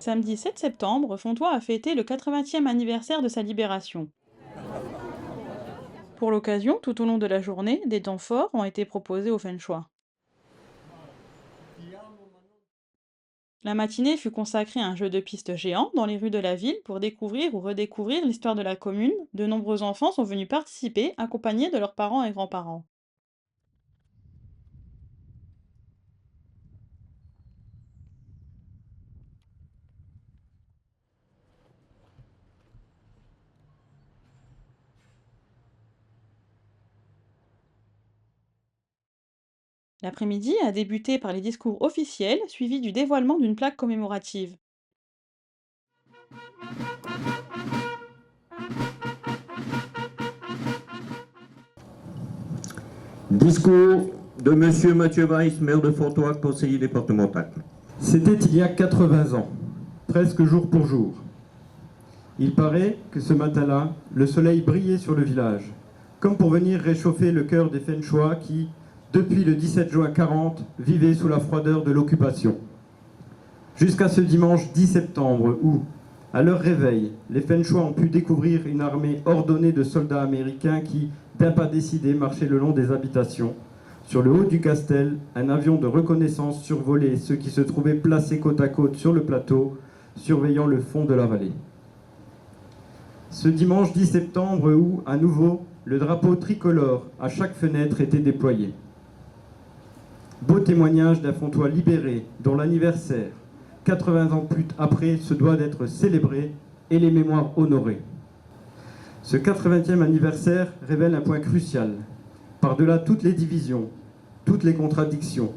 Samedi 7 septembre, Fontois a fêté le 80e anniversaire de sa libération. Pour l'occasion, tout au long de la journée, des temps forts ont été proposés aux Fenchois. La matinée fut consacrée à un jeu de piste géant dans les rues de la ville pour découvrir ou redécouvrir l'histoire de la commune. De nombreux enfants sont venus participer, accompagnés de leurs parents et grands-parents. L'après-midi a débuté par les discours officiels, suivis du dévoilement d'une plaque commémorative. Discours de Monsieur Mathieu Weiss, maire de Fontois, conseiller départemental. C'était il y a 80 ans, presque jour pour jour. Il paraît que ce matin-là, le soleil brillait sur le village, comme pour venir réchauffer le cœur des Fenchois qui, depuis le 17 juin 40, vivaient sous la froideur de l'occupation. Jusqu'à ce dimanche 10 septembre où, à leur réveil, les Fenchois ont pu découvrir une armée ordonnée de soldats américains qui, d'un pas décidé, marchaient le long des habitations. Sur le haut du Castel, un avion de reconnaissance survolait ceux qui se trouvaient placés côte à côte sur le plateau, surveillant le fond de la vallée. Ce dimanche 10 septembre où, à nouveau, le drapeau tricolore à chaque fenêtre était déployé. Beau témoignage d'un Fontois libéré, dont l'anniversaire, 80 ans plus après, se doit d'être célébré et les mémoires honorées. Ce 80e anniversaire révèle un point crucial. Par-delà toutes les divisions, toutes les contradictions,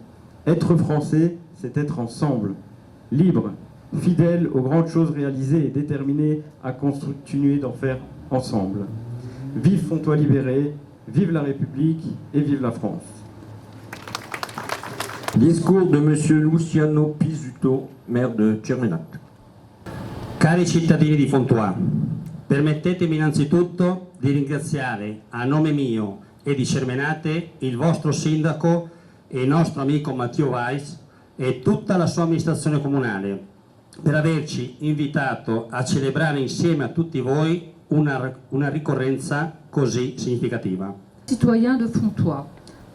être français, c'est être ensemble, libre, fidèle aux grandes choses réalisées et déterminé à continuer d'en faire ensemble. Vive Fontois libéré, vive la République et vive la France. Discours de Monsieur Luciano Pisuto, maire de Cermenat. Cari cittadini di Fontois, permettetemi innanzitutto di ringraziare a nome mio e di Cermenate il vostro sindaco e il nostro amico Matteo Weiss e tutta la sua amministrazione comunale per averci invitato a celebrare insieme a tutti voi una ricorrenza così significativa. Citoyens de Fontois,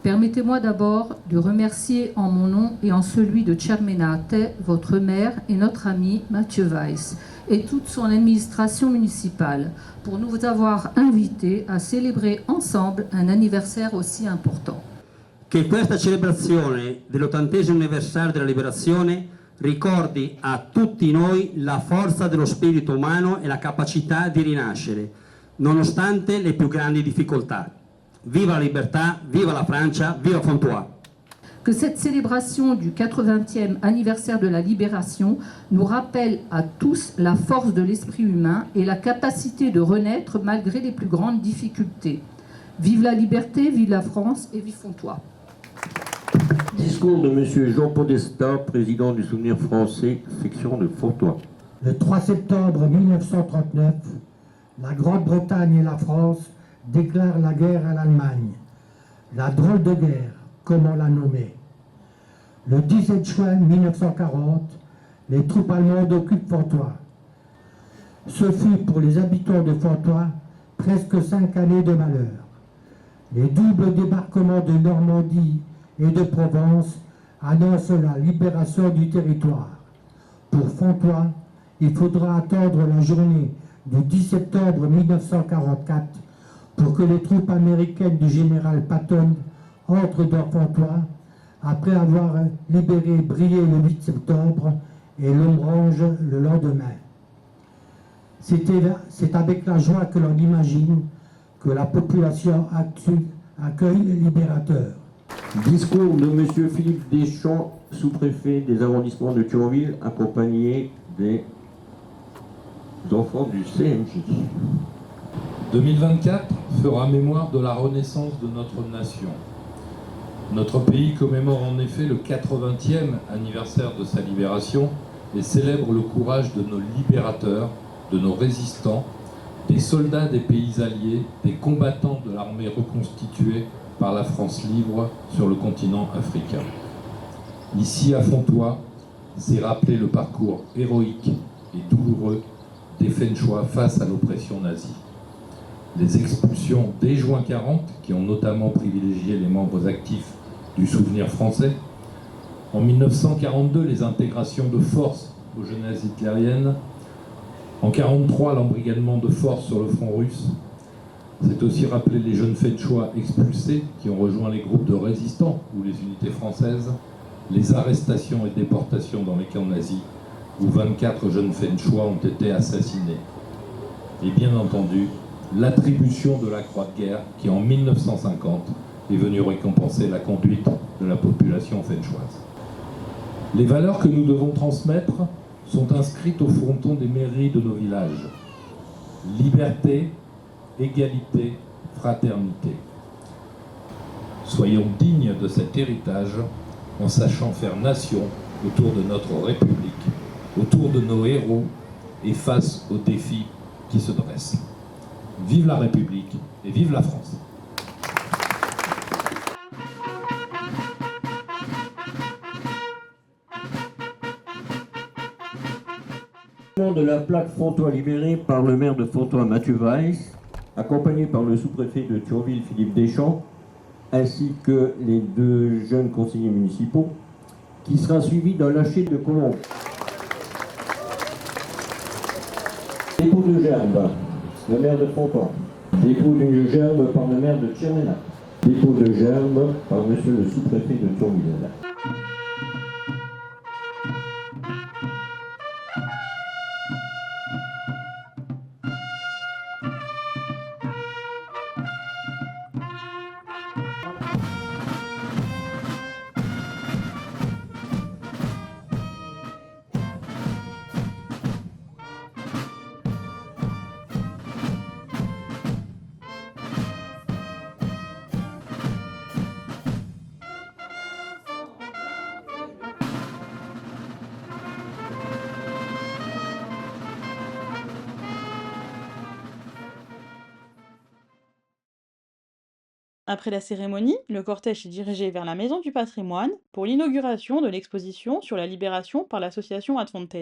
permettez-moi d'abord de remercier en mon nom et en celui de Cermenate, votre maire et notre ami Mathieu Weiss, et toute son administration municipale, pour nous avoir invités à célébrer ensemble un anniversaire aussi important. Che questa celebrazione dell'80° anniversario della liberazione ricordi a tutti noi la forza dello spirito umano e la capacità di rinascere, nonostante le più grandi difficoltà. Viva la libertà, viva la Francia, viva Fontois! Que cette célébration du 80e anniversaire de la libération nous rappelle à tous la force de l'esprit humain et la capacité de renaître malgré les plus grandes difficultés. Vive la liberté, vive la France et vive Fontois! Discours de Monsieur Jean Podesta, président du Souvenir français, section de Fontois. Le 3 septembre 1939, la Grande-Bretagne et la France déclarent la guerre à l'Allemagne. La drôle de guerre, comme on l'a nommée. Le 17 juin 1940, les troupes allemandes occupent Fontois. Ce fut pour les habitants de Fontois presque 5 années de malheur. Les doubles débarquements de Normandie et de Provence annoncent la libération du territoire. Pour Fontois, il faudra attendre la journée du 10 septembre 1944 pour que les troupes américaines du général Patton entrent dans Fontois après avoir libéré Briey le 8 septembre et Lombrange le lendemain. C'est avec la joie que l'on imagine que la population accueille les libérateurs. Discours de Monsieur Philippe Deschamps, sous-préfet des arrondissements de Thionville, accompagné des enfants du CMJ. 2024 fera mémoire de la renaissance de notre nation. Notre pays commémore en effet le 80e anniversaire de sa libération et célèbre le courage de nos libérateurs, de nos résistants, des soldats des pays alliés, des combattants de l'armée reconstituée par la France libre sur le continent africain. Ici à Fontois, c'est rappeler le parcours héroïque et douloureux des Fenchois face à l'oppression nazie. Les expulsions dès juin 40, qui ont notamment privilégié les membres actifs du souvenir français. En 1942, les intégrations de force aux jeunesses hitlériennes. En 1943, l'embrigadement de force sur le front russe. C'est aussi rappeler les jeunes Fenchois expulsés qui ont rejoint les groupes de résistants ou les unités françaises, les arrestations et déportations dans les camps nazis, où 24 jeunes Fenchois ont été assassinés. Et bien entendu, l'attribution de la Croix de guerre qui, en 1950, est venue récompenser la conduite de la population fenchoise. Les valeurs que nous devons transmettre sont inscrites au fronton des mairies de nos villages. Liberté, égalité, fraternité. Soyons dignes de cet héritage en sachant faire nation autour de notre République, autour de nos héros et face aux défis qui se dressent. Vive la République et vive la France! De la plaque Fontois libérée par le maire de Fontois, Mathieu Weiss, accompagné par le sous-préfet de Thionville, Philippe Deschamps, ainsi que les 2 jeunes conseillers municipaux, qui sera suivi d'un lâcher de colombes. Dépôt de gerbe, le maire de Fontois. Dépôt d'une gerbe par le maire de Tcherménac. Dépôt de gerbe par monsieur le sous-préfet de Thionville. Après la cérémonie, le cortège est dirigé vers la Maison du Patrimoine pour l'inauguration de l'exposition sur la libération par l'association Ad Fontes.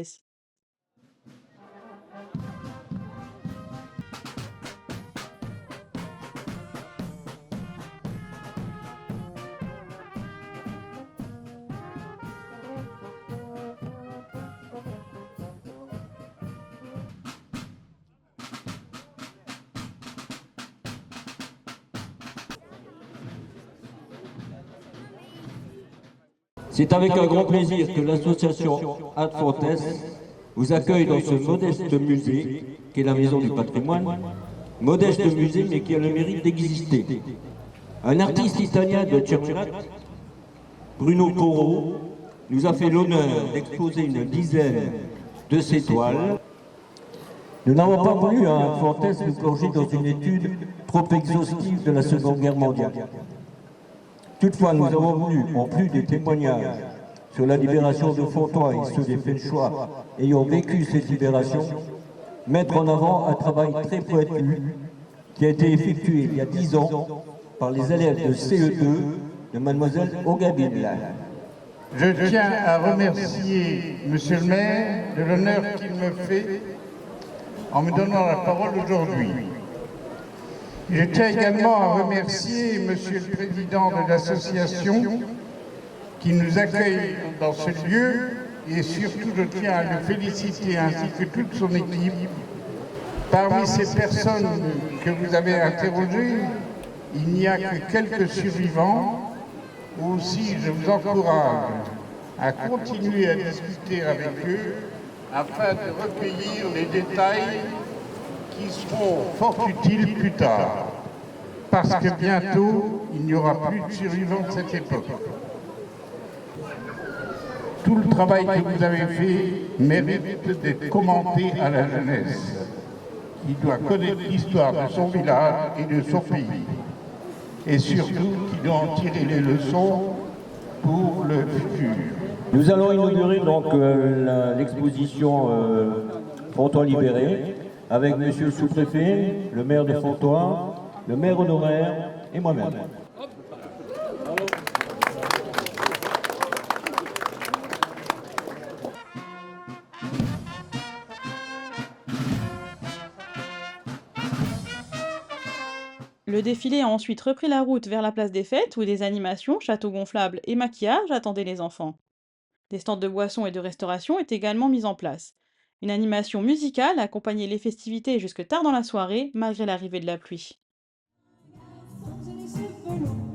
C'est avec un grand plaisir que l'association Ad Fontes vous accueille dans ce modeste musée qu'est la Maison du Patrimoine. Modeste musée, mais qui a le mérite d'exister. Un artiste italien de Tcherménac, Bruno Corot, nous a fait l'honneur d'exposer une dizaine de ses toiles. Nous n'avons pas voulu à Ad Fontes nous plonger dans une étude trop exhaustive de la Seconde Guerre mondiale. Toutefois, nous avons voulu, en plus des témoignages sur la libération de Fontois et ceux des Fenchois ayant vécu cette libération, mettre en avant un travail très pointu qui a été effectué il y a 10 ans par les élèves de CE2 de mademoiselle Ogabine. Je tiens à remercier Monsieur le maire de l'honneur qu'il me fait en me donnant la parole aujourd'hui. Je tiens également à remercier Monsieur le Président de l'association qui nous accueille dans ce lieu et surtout je tiens à le féliciter ainsi que toute son équipe. Parmi ces personnes que vous avez interrogées, il n'y a que quelques survivants. Aussi, je vous encourage à continuer à discuter avec eux afin de recueillir les détails qui seront fort utiles plus tard, parce que bientôt, il n'y aura plus de survivants de cette époque. Tout le travail que vous avez fait mérite d'être commenté à la jeunesse, qui doit connaître l'histoire de son village et de son pays, et surtout qui doit en tirer les leçons pour le futur. Nous allons inaugurer donc l'exposition Fontois libéré avec monsieur le sous-préfet, le maire de Fontois, le maire honoraire et moi-même. Le défilé a ensuite repris la route vers la place des fêtes où des animations, châteaux gonflables et maquillage attendaient les enfants. Des stands de boissons et de restauration étaient également mis en place. Une animation musicale accompagnait les festivités jusque tard dans la soirée, malgré l'arrivée de la pluie. J'ai les cheveux longs,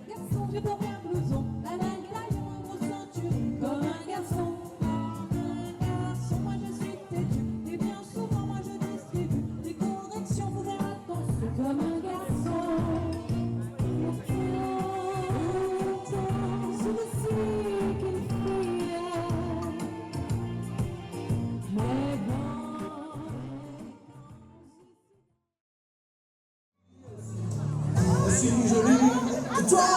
garçon, je porte un blouson, la main taillon, une grosse ceinture, comme un garçon. Moi je suis têtu, et bien souvent moi je distribue des corrections, faut faire attention, comme un garçon. Je ne suis qu'une fille, mais bon. Je suis jolie, et toi